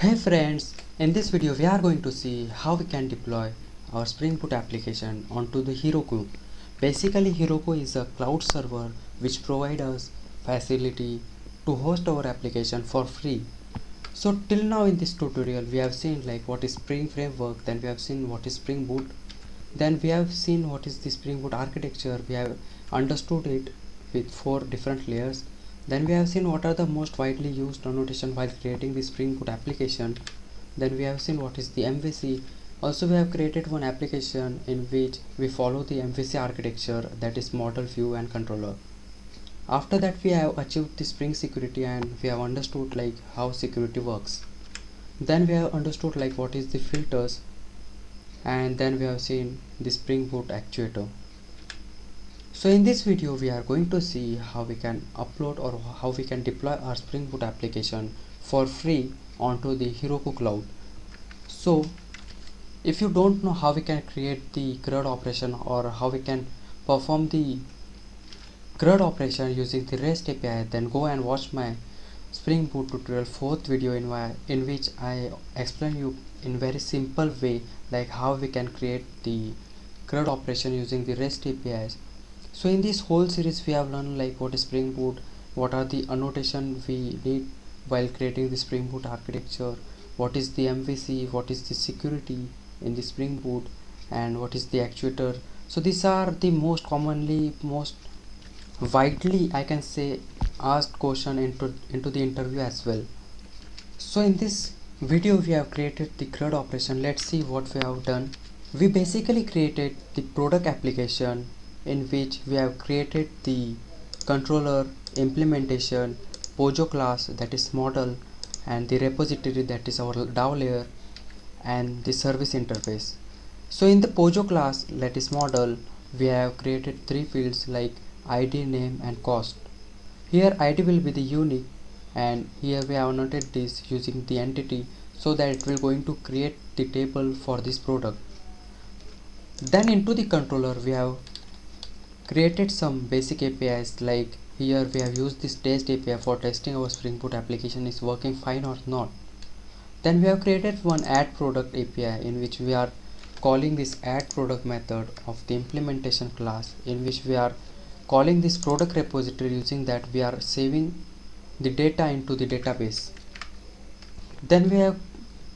Hey friends, in this video we are going to see how we can deploy our Spring Boot application onto the Heroku. Basically Heroku is a cloud server which provides us facility to host our application for free. So till now in this tutorial we have seen like what is Spring Framework, then we have seen what is Spring Boot, then we have seen what is the Spring Boot architecture. We have understood it with 4 different layers. Then we have seen what are the most widely used annotation while creating the Spring Boot application. Then we have seen what is the MVC. Also we have created one application in which we follow the MVC architecture, that is model, view and controller. After that we have achieved the Spring security and we have understood like how security works. Then we have understood like what is the filters, and then we have seen the Spring Boot actuator. So in this video we are going to see how we can upload or how we can deploy our Spring Boot application for free onto the Heroku cloud. So if you don't know how we can create the CRUD operation or how we can perform the CRUD operation using the REST API, then go and watch my Spring Boot tutorial 4th video in which I explain you in very simple way like how we can create the CRUD operation using the REST APIs. So in this whole series we have learned like what is Spring Boot, what are the annotation we need while creating the Spring Boot architecture, what is the MVC, what is the security in the Spring Boot, and what is the actuator. So these are the most widely I can say asked question into the interview as well. So in this video we have created the CRUD operation. Let's see what we have done. We basically created the product application in which we have created the controller, implementation, Pojo class, that is model, and the repository, that is our DAO layer, and the service interface. So in the Pojo class, that is model, we have created 3 fields like ID, name and cost. Here ID will be the unique, and here we have annotated this using the entity so that it will going to create the table for this product. Then into the controller we have created some basic APIs, like here we have used this test API for testing our Spring Boot application is working fine or not. Then we have created one add product API in which we are calling this add product method of the implementation class, in which we are calling this product repository. Using that we are saving the data into the database. Then we have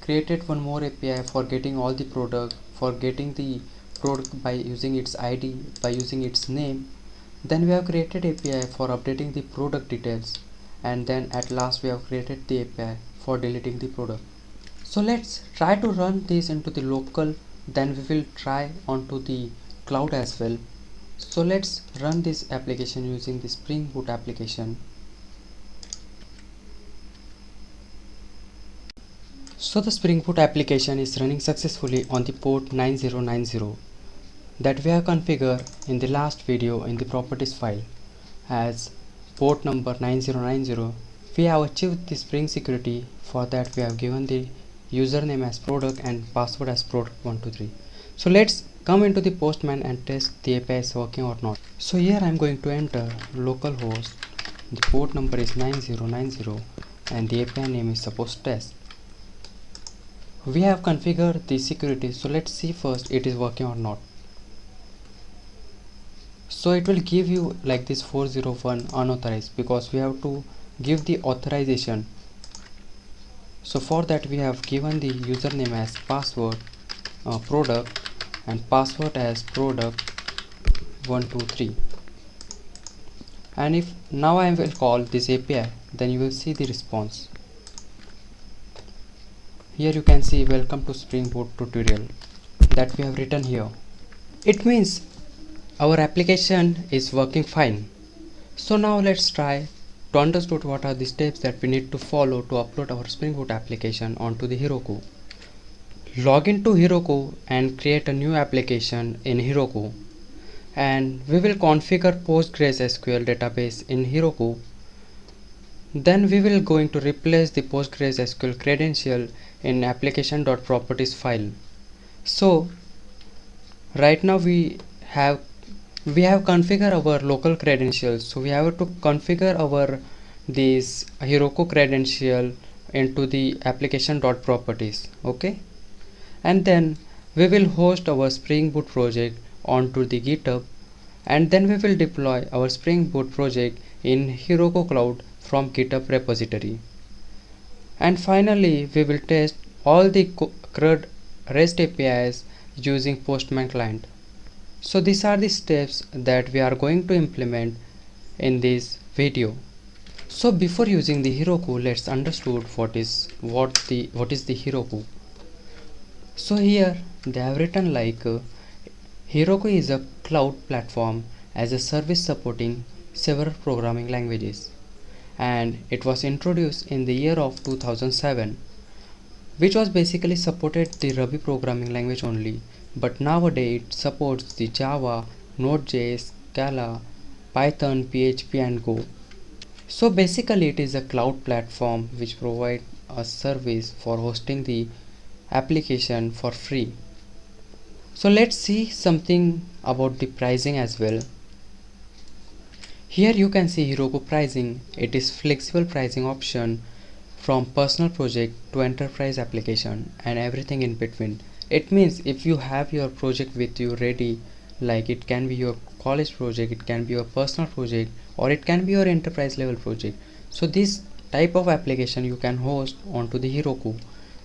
created one more API for getting all the product, for getting the product by using its ID, by using its name. Then we have created API for updating the product details, and then at last we have created the API for deleting the product. So let's try to run this into the local, then we will try onto the cloud as well. So let's run this application using the Spring Boot application. So the Spring Boot application is running successfully on the port 9090 that we have configured in the last video in the properties file as port number 9090. We have achieved the Spring security. For that we have given the username as product and password as product123. So let's come into the Postman and test the API is working or not. So here I am going to enter localhost, the port number is 9090 and the API name is suppose test. We have configured the security, so let's see first it is working or not. So it will give you like this 401 unauthorized because we have to give the authorization. So for that we have given the username as password product and password as product123. And if now I will call this API, then you will see the response. Here you can see welcome to Spring Boot tutorial that we have written here. It means our application is working fine. So now let's try to understand what are the steps that we need to follow to upload our Spring Boot application onto the Heroku. Log into Heroku and create a new application in Heroku, and we will configure PostgreSQL database in Heroku. Then we will going to replace the PostgreSQL credential in application.properties file. So right now we have configured our local credentials, so we have to configure our this Heroku credential into the application.properties. Okay, and then we will host our Spring Boot project onto the GitHub, and then we will deploy our Spring Boot project in Heroku Cloud from GitHub repository. And finally, we will test all the CRUD REST APIs using Postman client. So these are the steps that we are going to implement in this video. So before using the Heroku, let's understand what is the Heroku. So here they have written like Heroku is a cloud platform as a service supporting several programming languages, and it was introduced in the year of 2007, which was basically supported the Ruby programming language only, but nowadays it supports the Java, Node.js, Scala, Python, PHP and Go. So basically it is a cloud platform which provides a service for hosting the application for free. So let's see something about the pricing as well. Here you can see Heroku pricing. It is flexible pricing option from personal project to enterprise application and everything in between. It means if you have your project with you ready, like it can be your college project, it can be your personal project, or it can be your enterprise level project. So this type of application you can host onto the Heroku.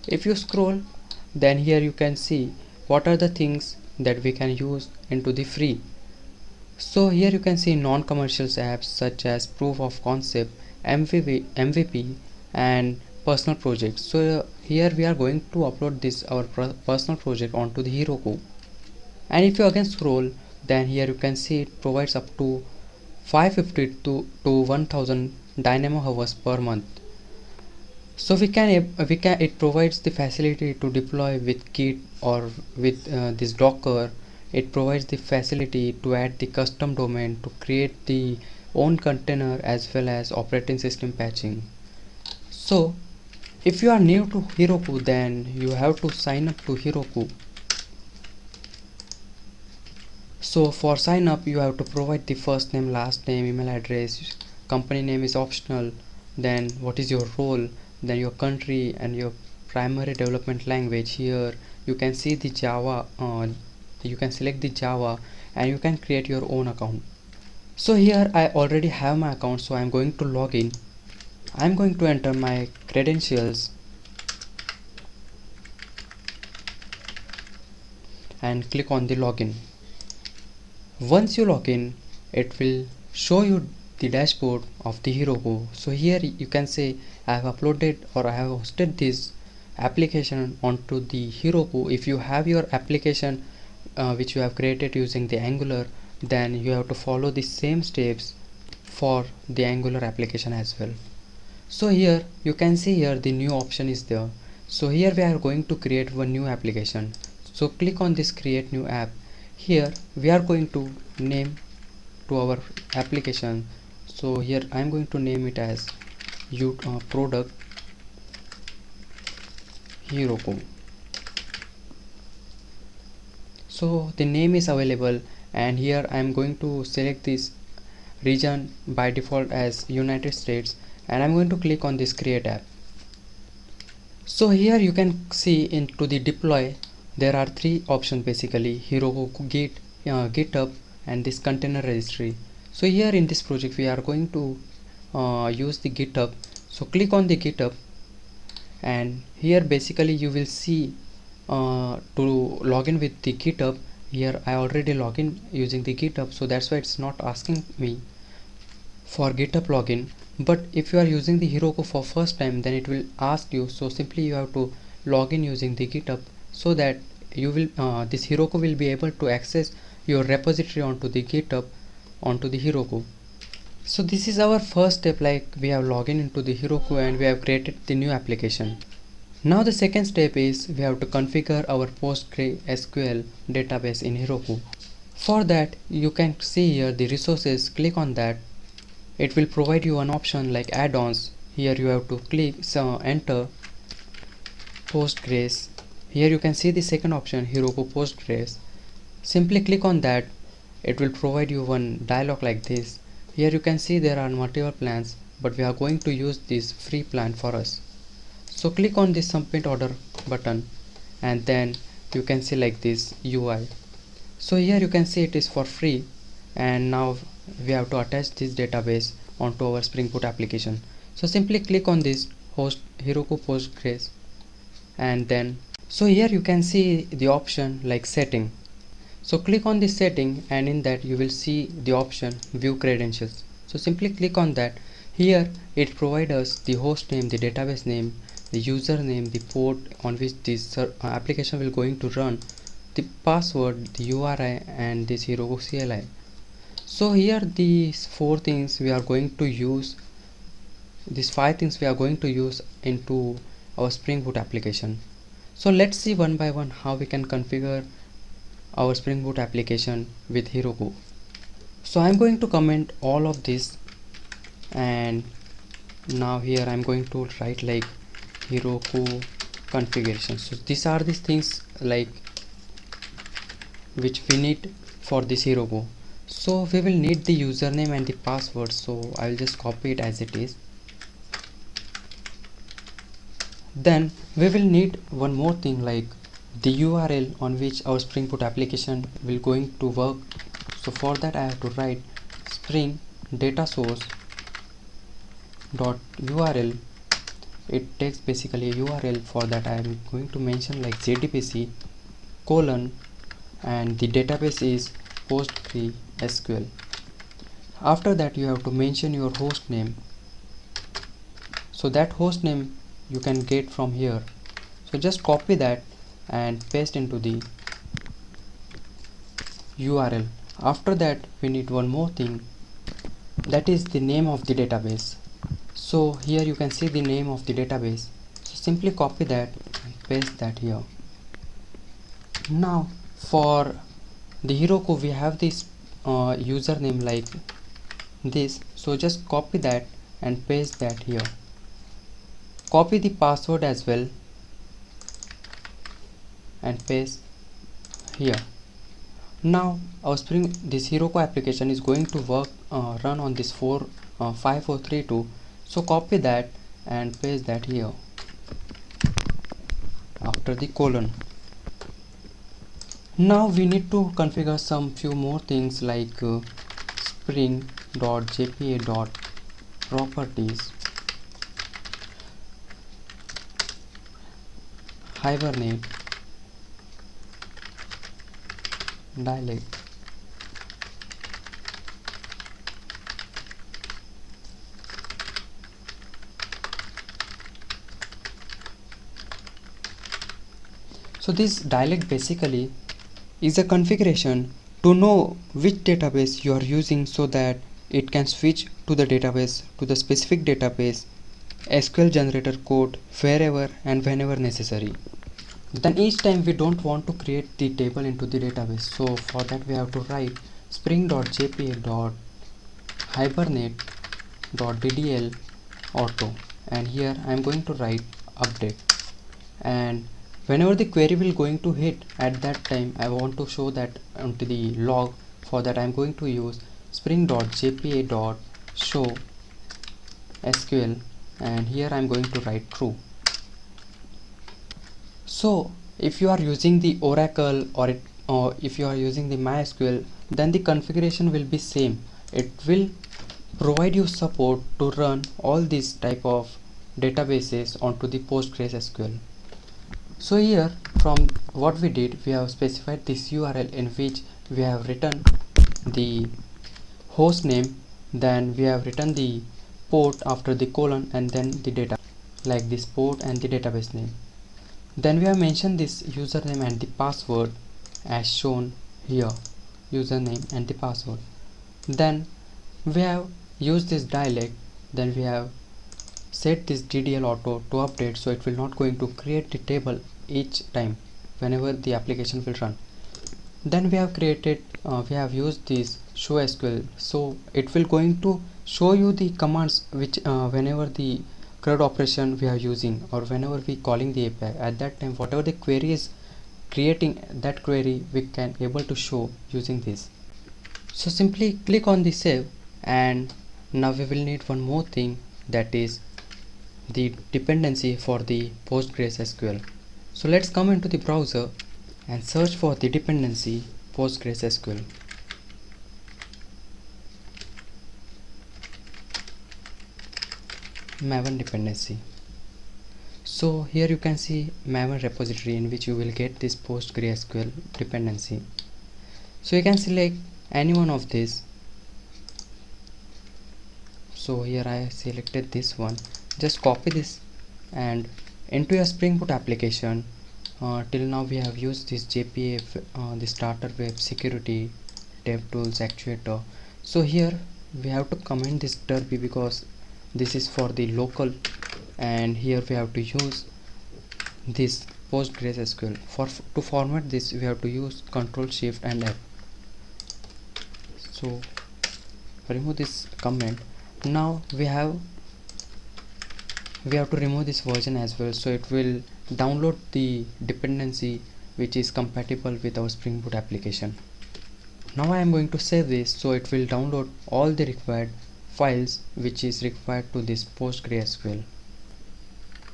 If you scroll, then here you can see what are the things that we can use into the free. So here you can see non-commercial apps such as proof of concept, MVP and personal projects. So here we are going to upload this our personal project onto the Heroku. And if you again scroll, then here you can see it provides up to 550 to 1000 dynamo hours per month. So it provides the facility to deploy with Git or with this Docker. It provides the facility to add the custom domain, to create the own container as well as operating system patching. So if you are new to Heroku, then you have to sign up to Heroku. So for sign up you have to provide the first name, last name, email address, company name is optional, then what is your role, then your country and your primary development language. Here you can see the Java, you can select the Java and you can create your own account. So here I already have my account, so I'm going to log in. I'm going to enter my credentials and click on the login. Once you log in, it will show you the dashboard of the Heroku. So here you can say I have uploaded or I have hosted this application onto the Heroku. If you have your application which you have created using the Angular, then you have to follow the same steps for the Angular application as well. So here you can see here the new option is there. So here we are going to create one new application. So click on this create new app. Here we are going to name to our application. So here I am going to name it as product Heroku. So the name is available, and here I am going to select this region by default as United States, and I'm going to click on this create app. So here you can see into the deploy there are three options basically: Heroku, Git, GitHub and this container registry. So here in this project we are going to use the GitHub. So click on the GitHub, and here basically you will see to log in with the GitHub. Here I already log in using the GitHub, so that's why it's not asking me for GitHub login. But if you are using the Heroku for first time, then it will ask you. So simply you have to log in using the GitHub, so that you will this Heroku will be able to access your repository onto the GitHub onto the Heroku. So this is our first step, like we have logged in into the Heroku and we have created the new application. Now the second step is we have to configure our PostgreSQL database in Heroku. For that you can see here the resources. Click on that. It will provide you an option like add-ons. Here you have to click enter Postgres. Here you can see the second option, Heroku Postgres. Simply click on that. It will provide you one dialog like this. Here you can see there are multiple plans, but we are going to use this free plan for us. So click on this submit order button, and then you can see like this UI. So here you can see it is for free, and now we have to attach this database onto our Spring Boot application. So simply click on this host Heroku Postgres, and then so here you can see the option like setting. So click on this setting, and in that you will see the option view credentials. So simply click on that. Here it provides us the host name, the database name, the username, the port on which this application will going to run, the password, the URI, and this Heroku CLI. So here these 4 things we are going to use, these 5 things we are going to use into our Spring Boot application. So let's see one by one how we can configure our Spring Boot application with Heroku. So I'm going to comment all of this, and now here I'm going to write like Heroku configuration. So these are these things like which we need for this Heroku. So we will need the username and the password, so I will just copy it as it is. Then we will need one more thing like the URL on which our Spring Boot application will going to work. So for that I have to write spring data source dot URL. It takes basically a URL. For that I am going to mention like JDBC colon, and the database is PostgreSQL. After that you have to mention your host name. So that host name you can get from here. So just copy that and paste into the URL. After that we need one more thing, that is the name of the database. So here you can see the name of the database. So simply copy that and paste that here. Now for the Heroku we have this username like this, so just copy that and paste that here. Copy the password as well and paste here. Now our this Heroku application is going to work run on this 5432. So copy that and paste that here after the colon. Now we need to configure some few more things like spring.jpa.properties, hibernate, dialect, so this dialect basically is a configuration to know which database you are using, so that it can switch to the database, to the specific database, SQL generator code wherever and whenever necessary. Then each time we don't want to create the table into the database, so for that we have to write spring.jpa.hibernate.ddl auto, and here I am going to write update, and whenever the query will going to hit, at that time I want to show that onto the log. For that I am going to use spring.jpa.show SQL, and here I am going to write true. So if you are using the Oracle or if you are using the MySQL, then the configuration will be same. It will provide you support to run all these type of databases onto the PostgreSQL. So here from what we did, we have specified this URL in which we have written the host name, then we have written the port after the colon, and then the data like this port and the database name. Then we have mentioned this username and the password as shown here, username and the password. Then we have used this dialect, then we have set this DDL auto to update, so it will not going to create the table each time whenever the application will run. Then we have created we have used this show SQL, so it will going to show you the commands which whenever the CRUD operation we are using, or whenever we calling the API, at that time whatever the query is creating, that query we can able to show using this. So simply click on the save, and now we will need one more thing, that is the dependency for the PostgreSQL. So let's come into the browser and search for the dependency PostgreSQL. Maven dependency. So here you can see Maven repository in which you will get this PostgreSQL dependency. So you can select any one of these. So here I selected this one. Just copy this and into your Spring Boot application. Till now we have used this JPA, the starter web, security, DevTools, actuator. So here we have to comment this derby because this is for the local, and here we have to use this PostgreSQL. To format this we have to use Ctrl Shift and F. So remove this comment. Now we have to remove this version as well, so it will download the dependency which is compatible with our Spring Boot application. Now I am going to save this, so it will download all the required files which is required to this PostgreSQL.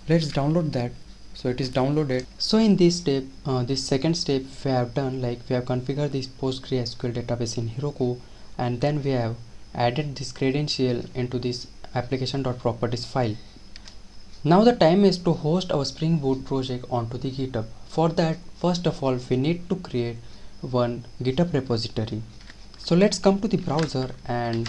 Let's download that. So it is downloaded. So in this step, this second step we have done, like we have configured this PostgreSQL database in Heroku, and then we have added this credential into this application.properties file. Now the time is to host our Spring Boot project onto the GitHub. For that, first of all, we need to create one GitHub repository. So let's come to the browser, and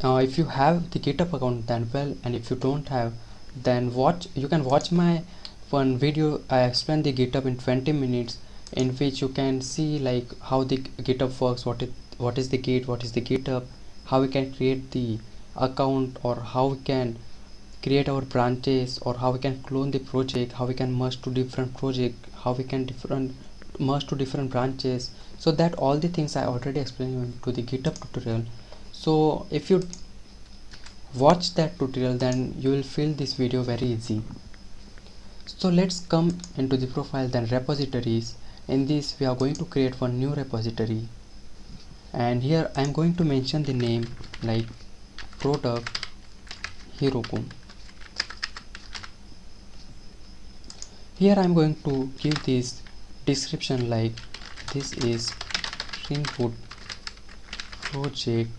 if you have the GitHub account, then well, and if you don't have, then you can watch my one video. I explained the GitHub in 20 minutes, in which you can see like how the GitHub works, what is the Git, what is the GitHub, how we can create the account, or how we can create our branches, or how we can clone the project, how we can merge to different project, how we can merge to different branches. So that all the things I already explained to the GitHub tutorial. So if you watch that tutorial, then you will feel this video very easy. So let's come into the profile, then repositories. In this we are going to create one new repository, and here I am going to mention the name like product Heroku. Here I am going to give this description like this is Spring Boot project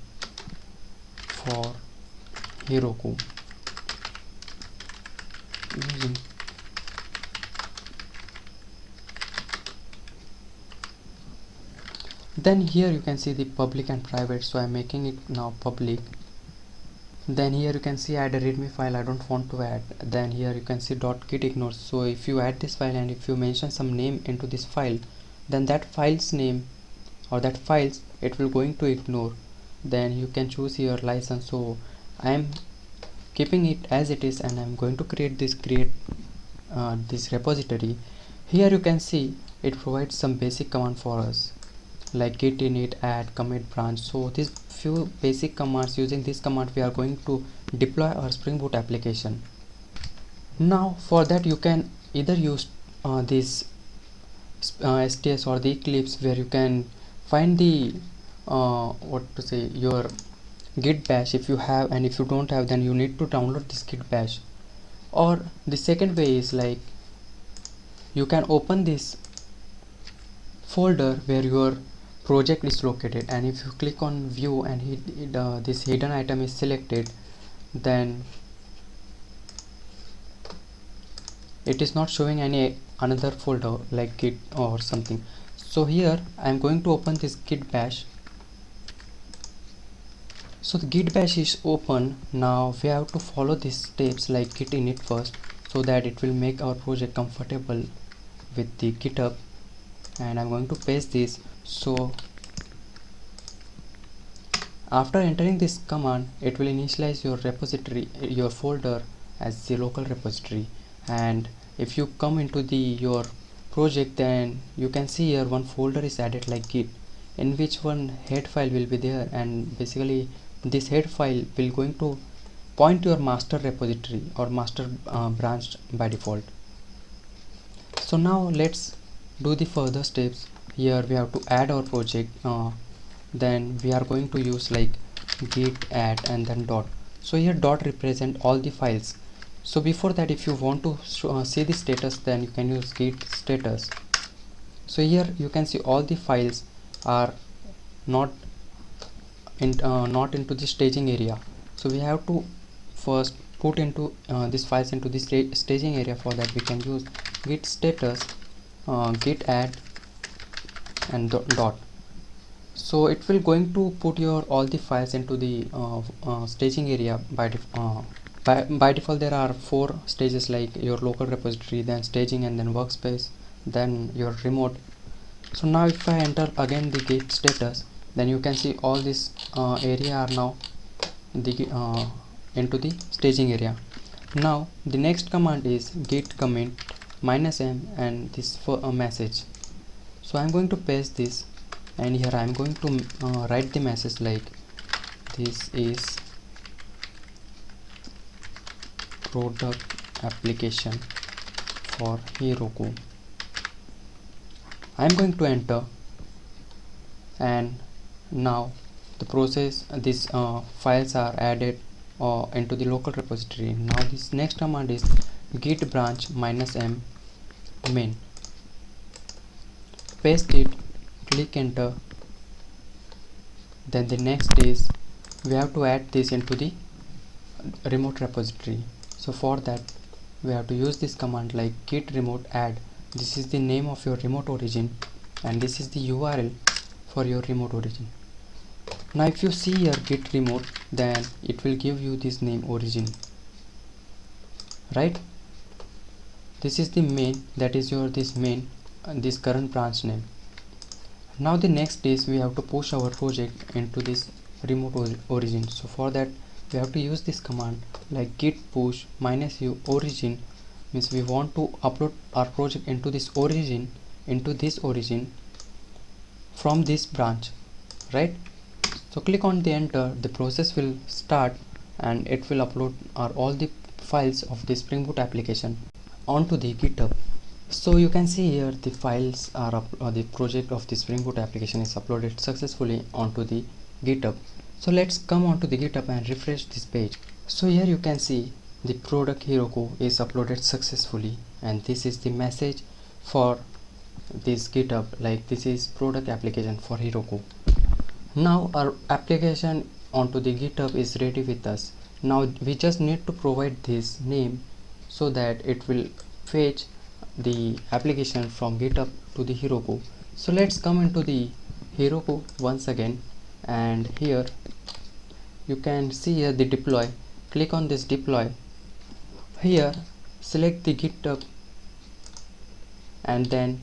for Heroku using then here you can see the public and private, so I am making it now public. Then here you can see add a readme file, I don't want to add. Then here you can see .git ignore. So if you add this file and if you mention some name into this file, then that file's name or that files it will going to ignore. Then you can choose your license. So I am keeping it as it is, and I am going to create this repository. Here you can see it provides some basic command for us like git init, add, commit, branch. So these few basic commands, using this command we are going to deploy our Spring Boot application. Now for that you can either use this STS or the Eclipse, where you can find the your git bash if you have, and if you don't have then you need to download this git bash. Or the second way is like you can open this folder where your project is located, and if you click on view and this hidden item is selected, then it is not showing any another folder like git or something. So here I am going to open this git bash. So the git bash is open. Now we have to follow these steps like git init first, so that it will make our project comfortable with the GitHub. And I'm going to paste this. So after entering this command, it will initialize your repository, your folder as the local repository. And if you come into your project, then you can see here one folder is added like git, in which one head file will be there, and basically this head file will going to point to your master repository or master branch by default. So now let's do the further steps. Here we have to add our project. Then we are going to use like git add and then dot. So here dot represent all the files. So before that, if you want to see the status, then you can use git status. So here you can see all the files are not into the staging area. So we have to first put into these files into the staging area. For that we can use git status, git add, and dot. So it will going to put your all the files into the staging area. By default there are 4 stages, like your local repository, then staging, and then workspace, then your remote. So now if I enter again the git status, then you can see all this area are now into the staging area. Now the next command is git commit -m and this for a message. So I'm going to paste this, and here I'm going to write the message like this is product application for Heroku. I'm going to enter, and now the process, these files are added into the local repository. Now this next command is git branch -m main. Paste it, click enter. Then the next is we have to add this into the remote repository. So for that we have to use this command like git remote add. This is the name of your remote origin, and this is the URL for your remote origin. Now if you see here git remote, then it will give you this name origin, right? This is the main, that is your this main, this current branch name. Now the next is we have to push our project into this remote origin. So for that we have to use this command like git push -u origin, means we want to upload our project into this origin from this branch, right? So click on the enter, the process will start, and it will upload all the files of the Spring Boot application onto the GitHub. So you can see here the files are the project of the Spring Boot application is uploaded successfully onto the GitHub. So let's come onto the GitHub and refresh this page. So here you can see the product Heroku is uploaded successfully, and this is the message for this GitHub, like this is product application for Heroku. Now our application onto the GitHub is ready with us. Now we just need to provide this name so that it will fetch the application from GitHub to the Heroku. So let's come into the Heroku once again, and here you can see here the deploy. Click on this deploy. Here select the GitHub, and then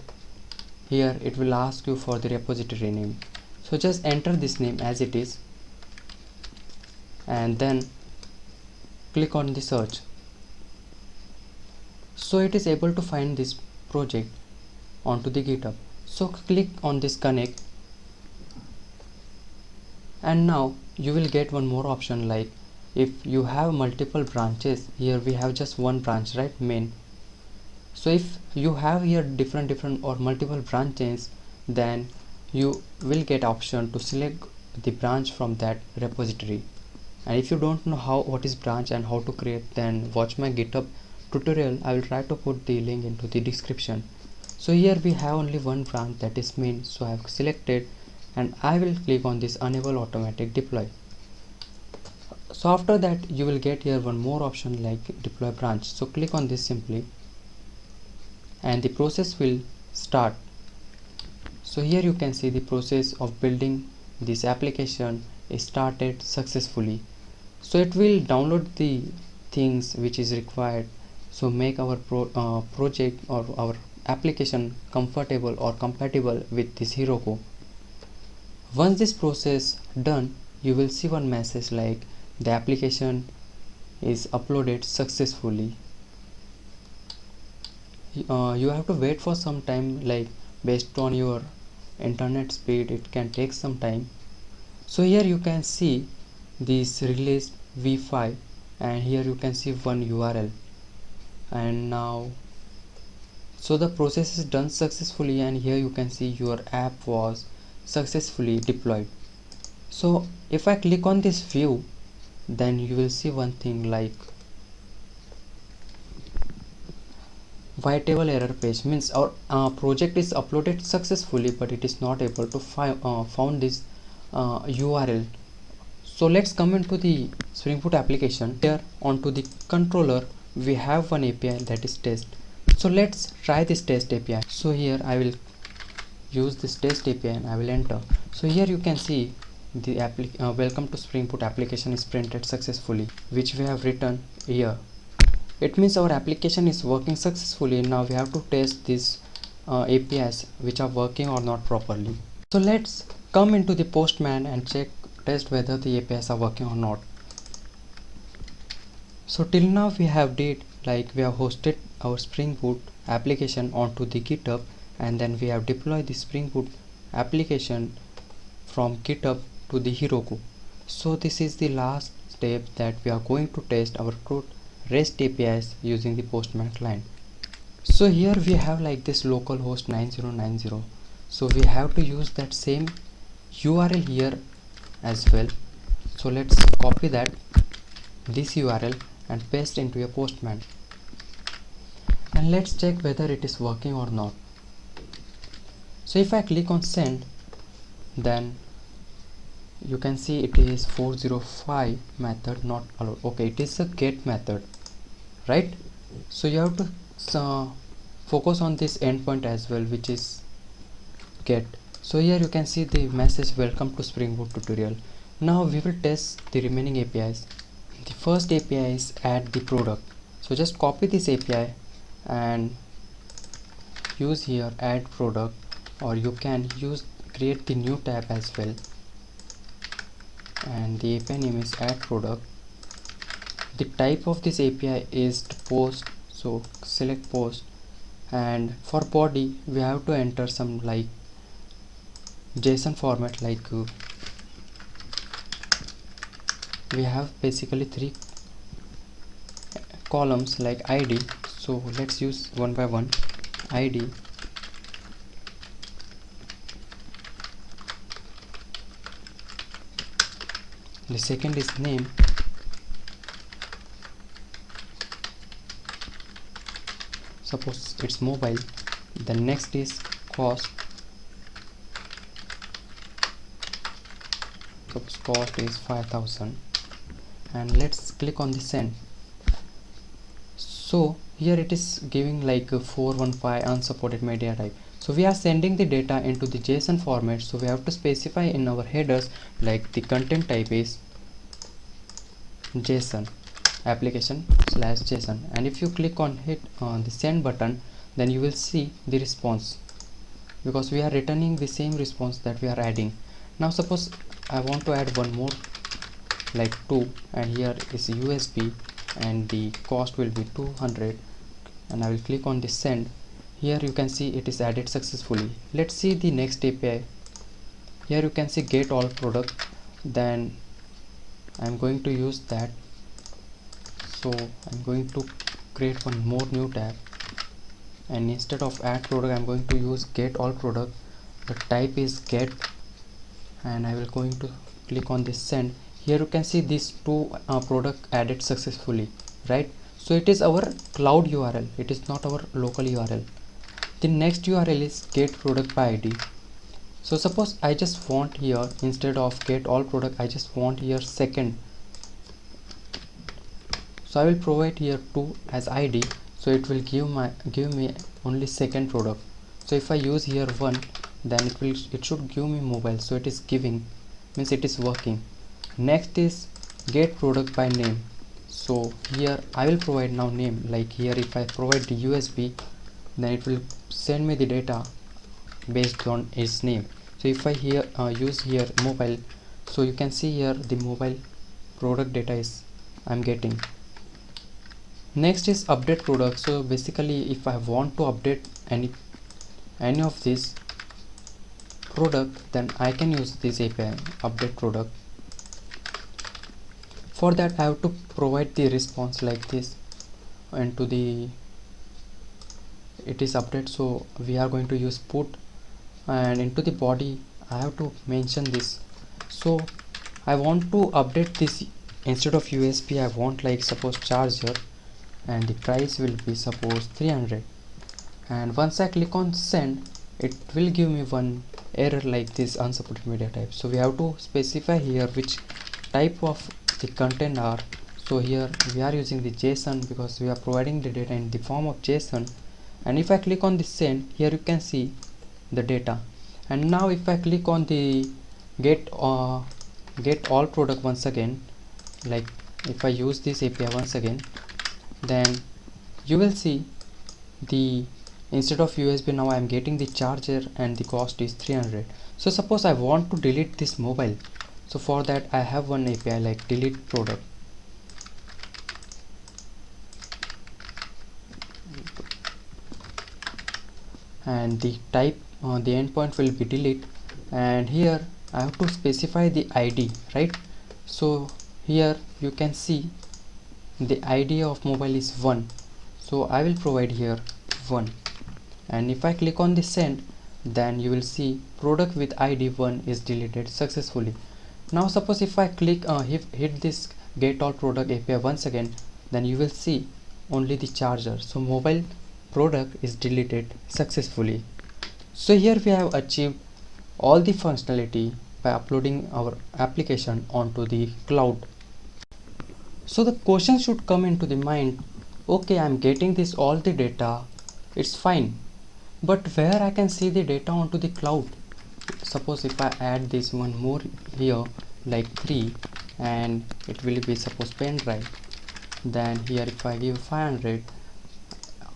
here it will ask you for the repository name. So just enter this name as it is, and then click on the search. So it is able to find this project onto the GitHub. So click on this connect, and now you will get one more option, like if you have multiple branches. Here we have just one branch, right, main. So if you have here different or multiple branches, then you will get option to select the branch from that repository. And if you don't know what is branch and how to create, then watch my GitHub tutorial. I will try to put the link into the description. So here we have only one branch, that is main. So I have selected, and I will click on this enable automatic deploy. So after that you will get here one more option like deploy branch. So click on this simply, and the process will start. So here you can see the process of building this application is started successfully. So it will download the things which is required, so make our project or our application comfortable or compatible with this Heroku. Once this process done, you will see one message like the application is uploaded successfully. You have to wait for some time, like based on your internet speed it can take some time. So here you can see this release v5, and here you can see one URL, and now so the process is done successfully, and here you can see your app was successfully deployed. So if I click on this view, then you will see one thing like white table error page, means our project is uploaded successfully but it is not able to found this URL. So let's come into the Spring Boot application. Here onto the controller we have one API, that is test. So let's try this test API. So here I will use this test API and I will enter. So here you can see the welcome to Spring Boot application is printed successfully, which we have written here. It means our application is working successfully. Now we have to test these APIs which are working or not properly. So let's come into the Postman and test whether the APIs are working or not. So till now we have did like we have hosted our Spring Boot application onto the GitHub, and then we have deployed the Spring Boot application from GitHub to the Heroku. So this is the last step that we are going to test our CRUD REST APIs using the Postman client. So here we have like this localhost 9090. So we have to use that same URL here as well. So let's copy this URL and paste into a Postman, and let's check whether it is working or not. So if I click on send, then you can see it is 405 method not allowed. Okay, it is a get method, right? So you have to focus on this endpoint as well, which is get. So here you can see the message welcome to Spring Boot tutorial. Now we will test the remaining APIs. The first API is add the product. So just copy this API and use here add product, or you can create the new tab as well, and the API name is add product. The type of this API is to post, so select post, and for body we have to enter some like JSON format, like we have basically 3 columns like ID. So let's use one by one. ID, the second is name, suppose it's mobile. The next is cost, suppose cost is 5000, and let's click on the send. So here it is giving like a 415 unsupported media type. So we are sending the data into the JSON format, so we have to specify in our headers like the content type is JSON, application slash JSON, and if you click on the send button, then you will see the response, because we are returning the same response that we are adding. Now suppose I want to add one more like 2, and here is USB and the cost will be 200, and I will click on the send. Here you can see it is added successfully. Let's see the next API. Here you can see get all product, then I'm going to use that. So I'm going to create one more new tab, and instead of add product I'm going to use get all product. The type is get, and I will going to click on this send. Here you can see these 2 product added successfully, right? So it is our cloud URL, it is not our local URL. The next URL is get product by ID. So suppose I just want here, instead of get all product, I just want here second. So I will provide here 2 as ID, so it will give me only second product. So if I use here 1, then it should give me mobile. So it is giving, means it is working. Next is get product by name. So here I will provide now name, like here if I provide the USB, then it will send me the data based on its name. So if I use here mobile, so you can see here the mobile product data is I'm getting. Next is update product. So basically if I want to update any of this product, then I can use this API update product. For that I have to provide the response like this, and to the it is update, so we are going to use put, and into the body I have to mention this. So I want to update this instead of USB I want like suppose charger, and the price will be suppose 300. And once I click on send, it will give me one error like this, unsupported media type. So we have to specify here which type of the content are. So here we are using the JSON because we are providing the data in the form of JSON. And if I click on the send, here you can see the data. And now if I click on the get all product once again, like if I use this API once again, then you will see the instead of USB now I am getting the charger and the cost is 300. So suppose I want to delete this mobile, so for that I have one API like delete product. And the type the endpoint will be delete, and here I have to specify the ID, right? So here you can see the ID of mobile is 1, so I will provide here 1. And if I click on the send, then you will see product with ID 1 is deleted successfully. Now suppose if I click hit this get all product API once again, then you will see only the charger, so mobile product is deleted successfully. So here we have achieved all the functionality by uploading our application onto the cloud. So the question should come into the mind, okay, I'm getting this all the data, it's fine, but where I can see the data onto the cloud? Suppose if I add this one more here like 3, and it will be suppose pen drive, then here if I give 500,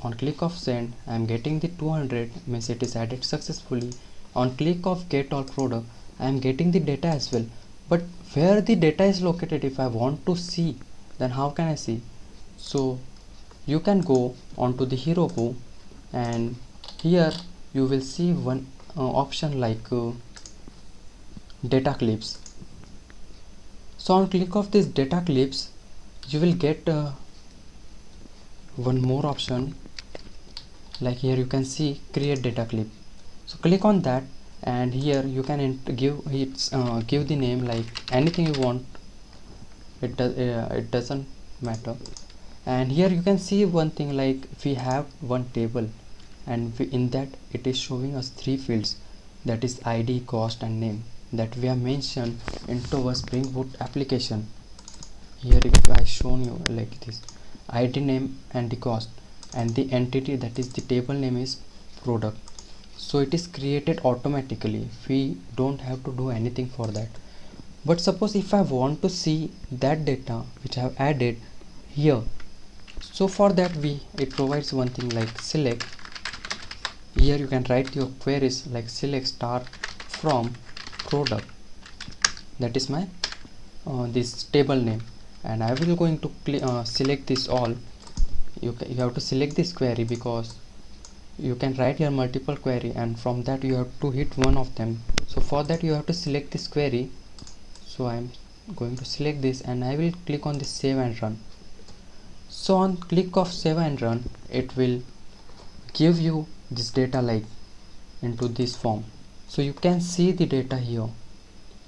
on click of send I am getting the 200, means it is added successfully. On click of get all product I am getting the data as well, but where the data is located, if I want to see, then how can I see? So you can go onto the Heroku, and here you will see one option like data clips. So on click of this data clips, you will get one more option, like here you can see create data clip. So click on that, and here you can give the name like anything you want, it doesn't matter. And here you can see one thing, like we have one table, and in that it is showing us 3 fields, that is ID, cost and name, that we have mentioned into our Spring Boot application. Here if I shown you like this ID, name and the cost, and the entity, that is the table name, is product. So it is created automatically, we don't have to do anything for that. But suppose if I want to see that data which I have added here, so for that it provides one thing like select. Here you can write your queries like select star from product, that is my this table name, and I will going to select this all. You have to select this query, because you can write your multiple query, and from that you have to hit one of them. So for that you have to select this query. So I am going to select this, and I will click on this save and run. So on click of save and run, it will give you this data like into this form, so you can see the data here.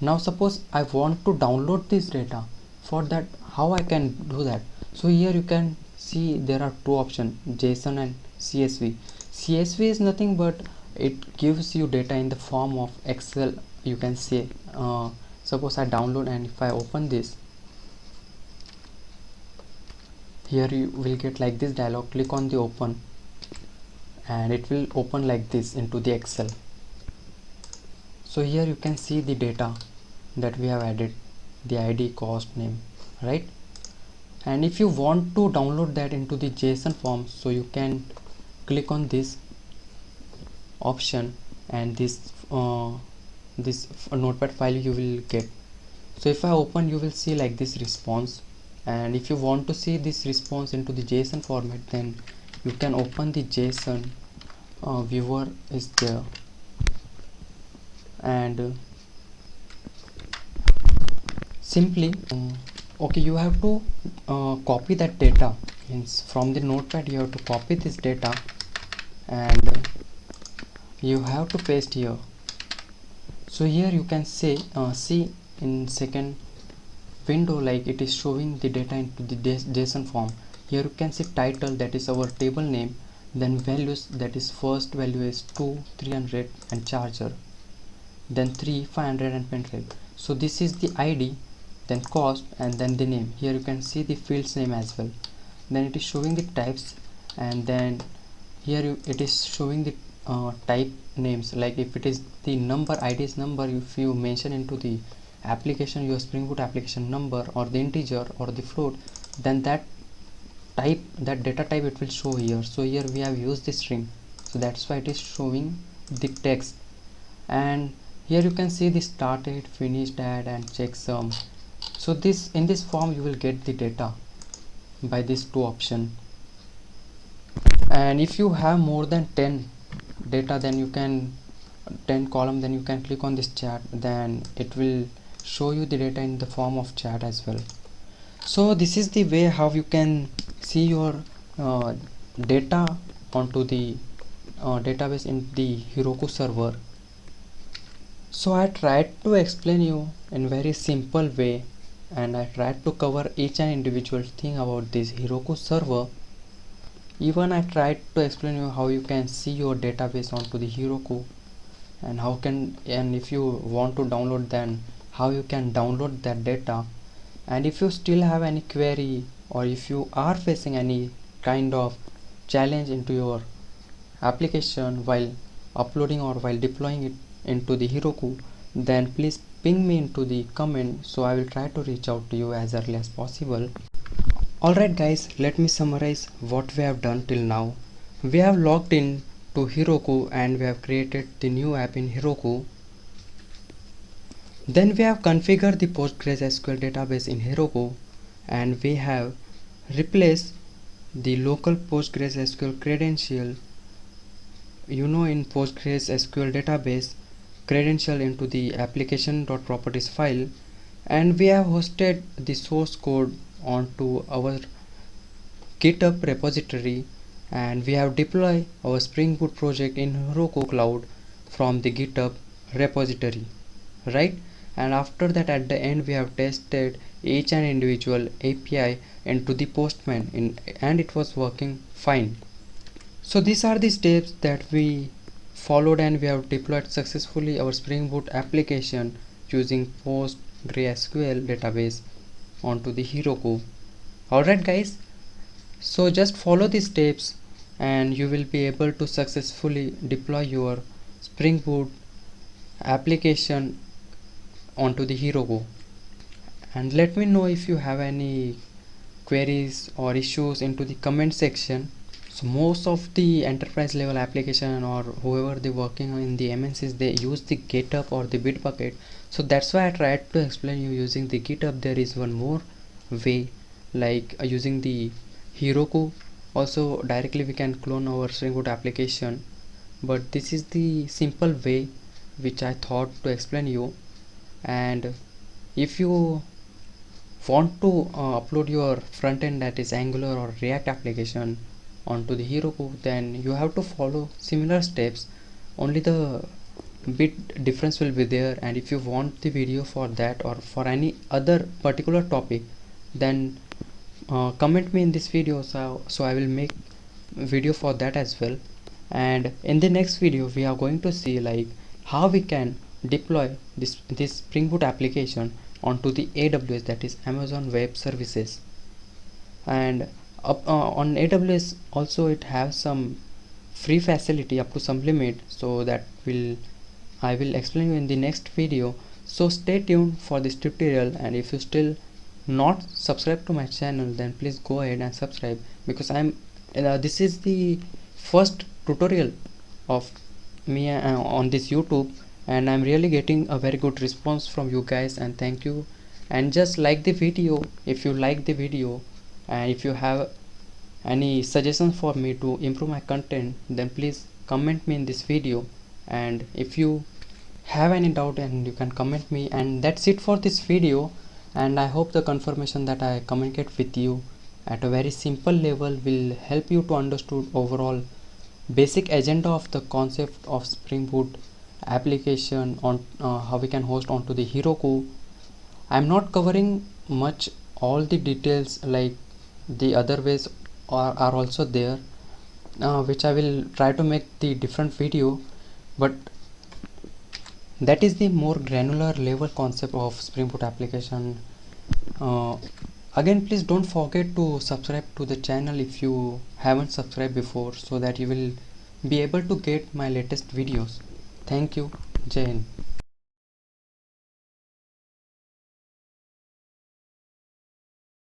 Now suppose I want to download this data, for that how I can do that? So here you can see there are 2 options, JSON and CSV. CSV is nothing but it gives you data in the form of Excel, you can say. Suppose I download, and if I open this, here you will get like this dialog, click on the open, and it will open like this into the Excel. So here you can see the data that we have added, the ID, cost, name, right? And if you want to download that into the JSON form, so you can click on this option, and this notepad file you will get. So if I open, you will see like this response, and if you want to see this response into the JSON format, then you can open the JSON viewer is there, and simply okay, you have to copy that data, means from the notepad you have to copy this data, and you have to paste here. So here you can say see in second window, like it is showing the data into the JSON form. Here you can see title, that is our table name, then values, that is first value is 2 300 and charger, then 3 500 and pen drive. So this is the ID, then cost, and then the name. Here you can see the field's name as well. Then it is showing the types, and then here it is showing the type names, like if it is the number, ID is number, if you mention into the application your Spring Boot application number or the integer or the float, then that data type it will show here. So here we have used the string, so that's why it is showing the text. And here you can see the started, finished, add, and checksum. So this, in this form you will get the data by these two options. And if you have more than 10 data, then you can 10 column, then you can click on this chat, then it will show you the data in the form of chat as well. So this is the way how you can see your data onto the database in the Heroku server. So I tried to explain you in very simple way, and I tried to cover each and individual thing about this Heroku server. Even I tried to explain you how you can see your database onto the Heroku, and how can, and if you want to download, then how you can download that data. And if you still have any query, or if you are facing any kind of challenge into your application while uploading or while deploying it into the Heroku, then please ping me into the comment, so I will try to reach out to you as early as possible. Alright guys, let me summarize what we have done till now. We have logged in to Heroku and we have created the new app in Heroku. Then we have configured the PostgreSQL database in Heroku, and we have replaced the local PostgreSQL credential, in PostgreSQL database credential into the application.properties file, and we have hosted the source code onto our GitHub repository, and we have deployed our Spring Boot project in Heroku Cloud from the GitHub repository, right? And after that, at the end, we have tested each and individual API into the Postman, and it was working fine. So these are the steps that we followed, and we have deployed successfully our Spring Boot application using PostgreSQL database onto the Heroku. Alright guys, so just follow these steps and you will be able to successfully deploy your Spring Boot application onto the Heroku. And let me know if you have any queries or issues into the comment section. So most of the enterprise level application, or whoever they working in the MNCs, they use the GitHub or the Bitbucket. So that's why I tried to explain you using the GitHub. There is one more way, like using the Heroku. Also directly we can clone our Spring Boot application, but this is the simple way which I thought to explain you. And if you want to upload your front end, that is Angular or React application, onto the Heroku, then you have to follow similar steps, only the bit difference will be there. And if you want the video for that or for any other particular topic, then comment me in this video, so I will make video for that as well. And in the next video we are going to see like how we can deploy this Spring Boot application onto the AWS, that is Amazon Web Services. And on AWS also it has some free facility up to some limit, so that I will explain you in the next video. So stay tuned for this tutorial, and if you still not subscribed to my channel, then please go ahead and subscribe, because this is the first tutorial of me on this YouTube, and I'm really getting a very good response from you guys, and thank you. And just like the video if you like the video, and if you have any suggestions for me to improve my content, then please comment me in this video. And if you have any doubt, and you can comment me. And that's it for this video, and I hope the confirmation that I communicate with you at a very simple level will help you to understand overall basic agenda of the concept of Spring Boot application on how we can host onto the Heroku. I'm not covering much all the details, like the other ways are also there, which I will try to make the different video, but that is the more granular level concept of Spring Boot application. uh, Again, please don't forget to subscribe to the channel if you haven't subscribed before, so that you will be able to get my latest videos. Thank you. Jai Hind.